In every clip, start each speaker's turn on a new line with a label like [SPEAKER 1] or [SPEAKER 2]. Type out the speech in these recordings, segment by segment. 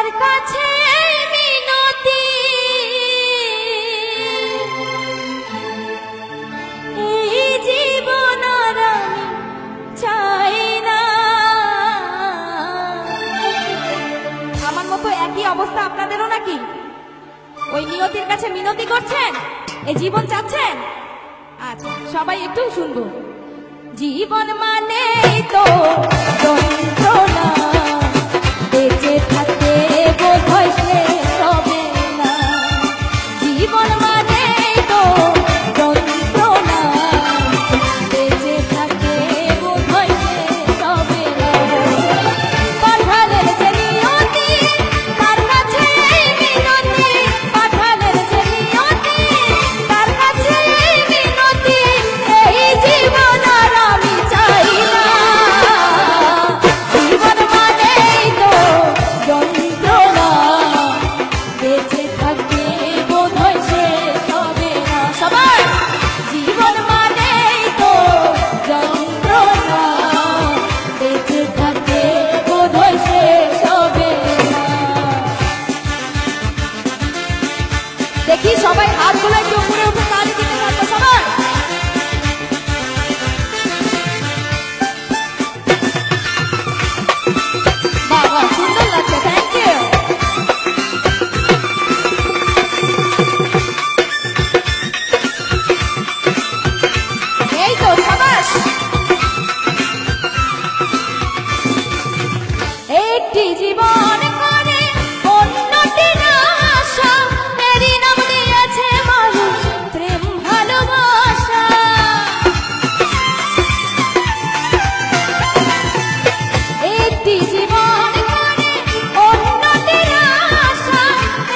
[SPEAKER 1] কার কাছে মিনতি এই জীবন আর আমি চাই না। আমার মতো একই অবস্থা আপনাদেরও নাকি? ওই নিয়তির কাছে মিনতি করছেন, এই জীবন চাচ্ছেন? আচ্ছা সবাই একটু শুনবো। জীবন মানে তো যন্ত্রণা, বেঁচে থাকতে বোধহয় শেষ হবে না। জীবন মানে তো যন্ত্রণা, বেঁচে থাকতে বোধহয় শেষ হবে না। পাঠালের যে নিয়তি, তার কাছে এই মিনতি, পাঠালের যে নিয়তি, তার কাছে এই মিনতি, এই জীবন আর আমি চাই না। জীবন মানেই তো যন্ত্রণা, বেঁচে থাকতে বোধহয় শেষ হবে না। সবাই জীবন মানেই তো যন্ত্রণা, বেঁচে থাকতে বোধহয় শেষ হবে না। দেখি সবাই হাতগুলো একটু উপরে উঠে তালি দিতে পারবো সবাই? বাহ বাহ, সুন্দর লাগছে, থ্যাংক ইউ। এই তো সাবাস। একটি জীবন করে অন্যটি না আশা, এরই নাম দিয়েছে মানুষ প্রেম ভালোবাসা। একটি জীবন করে অন্যটি না আশা,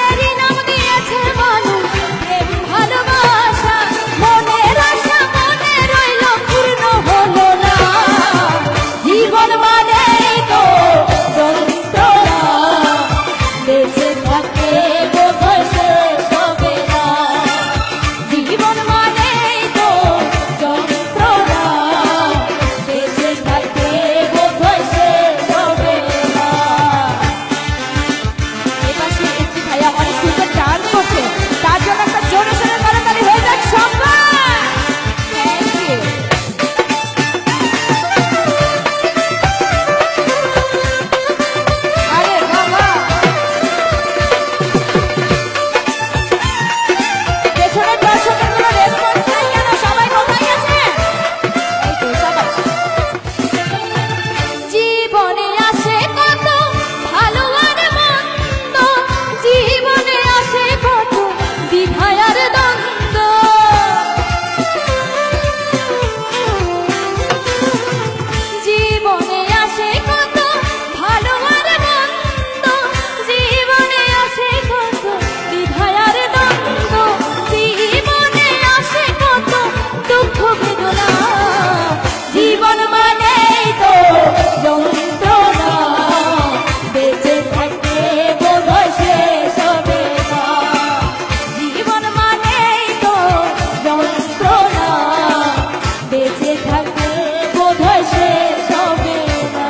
[SPEAKER 1] এরই নাম দিয়েছে মানুষ প্রেম ভালোবাসা। মনের আশা মনে রইল পূর্ণ হলো না। জীবন মানেই তো যন্ত্রণা, বেঁচে থাকতে বোধহয় শেষ হবে না। জীবন মানেই তো যন্ত্রণা, বেঁচে থাকতে বোধহয় শেষ হবে না। এপাশে একটি ভাইয়া অনেক সুন্দর ডান্স করছে, তার জন্য একটা জোরে সোরে করতালি হয়ে যাক সবাই। Thank you. আরে বাবা, পেছনের দর্শকের কোনো রেসপন্স নাই কেন? সবাই কোথায় আছে? এই তো সাবাস। জীবনে আসে কত ভালো আর মন্দ, জীবনে আসে কত দ্বিধা আর দ্বন্দ্ব। জীবনে আসে কত ভালো আর মন্দ, জীবনে আসে কত দ্বিধা আর দ্বন্দ্ব। জীবনে আসে কত দুঃখ বেদনা। জীবন মানেই তো যন্ত্রণা, বেঁচে থাকতে বোধহয় শেষ হবে না। জীবন মানেই তো যন্ত্রণা, বেঁচে থাকতে বোধহয় শেষ হবে না।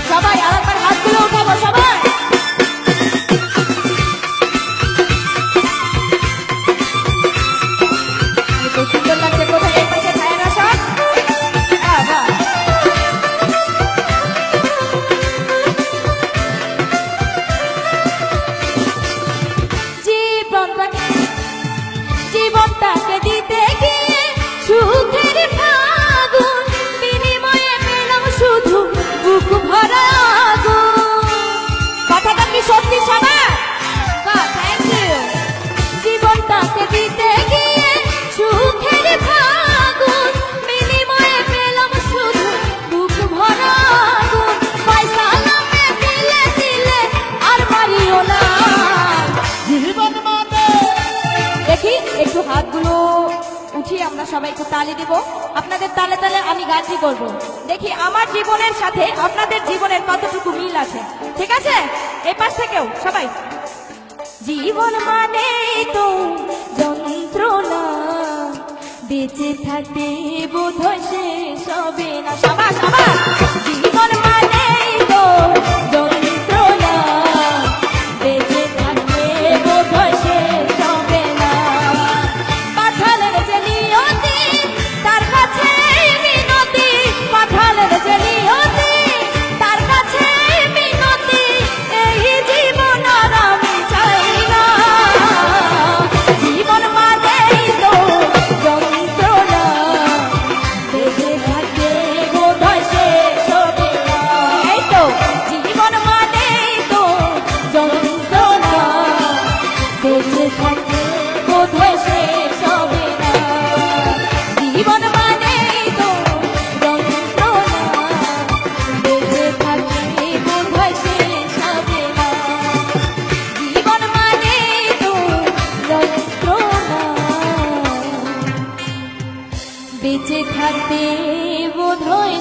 [SPEAKER 1] সবাই আরেকবার হাতগুলো উঠাবো সবাই। এই তো সুন্দর লাগছে, কোথায় এই পাশে ভাইয়েরা সব? বাহ। জীবনটাকে দিতে গিয়ে সুখের ফাগুন, বিনিময়ে পেলাম শুধু বুক ভরা আগুন। কথাটা কি সত্যি সবাই? বাহ, থ্যাংক ইউ। জীবনটাকে দিতে গিয়ে সুখের ফাগুন, বিনিময়ে পেলাম শুধু বুক ভরা আগুন। পয়সা নামে দিলে দিলে আর মারিও না। জীবন মানে দেখি একটু হাতগুলো উঠিয়ে আমরা সবাই একটু তালি দিব। আপনাদের তালে তালে আমি গানটি করব। দেখি আমার জীবনের সাথে আপনাদের জীবনের কতটুকু মিল আছে। ঠিক আছে? এই পাশ থেকেও সবাই। জীবন মানে তো যন্ত্রণা, বেঁচে থাকতে বোধ হয় শেষ হবে না। সাবাস সাবাস। জীবন মানেই তো যন্ত্রণা, বেঁচে থাকতে বোধ হয় শেষ হবে না। পাঠালের যে নিয়তি তার কাছে মিনতি, পাঠালের যে নিয়তি তার কাছে মিনতি, এই জীবন আর আমি চাই না। জীবন মানেই তো যন্ত্রণা, বেঁচে থাকতে বোধ হয় শেষ হবে না। এই তো জীবন মানেই তো যন্ত্রণা, বেঁচে থাকতে বোধ হয় শেষ হবে না। জীবন মানেই তো যন্ত্রণা, বেঁচে থাকতে বোধ হয় শেষ হবে না। জীবন মানেই তো যন্ত্রণা, বেঁচে থাকতে বোধ হয়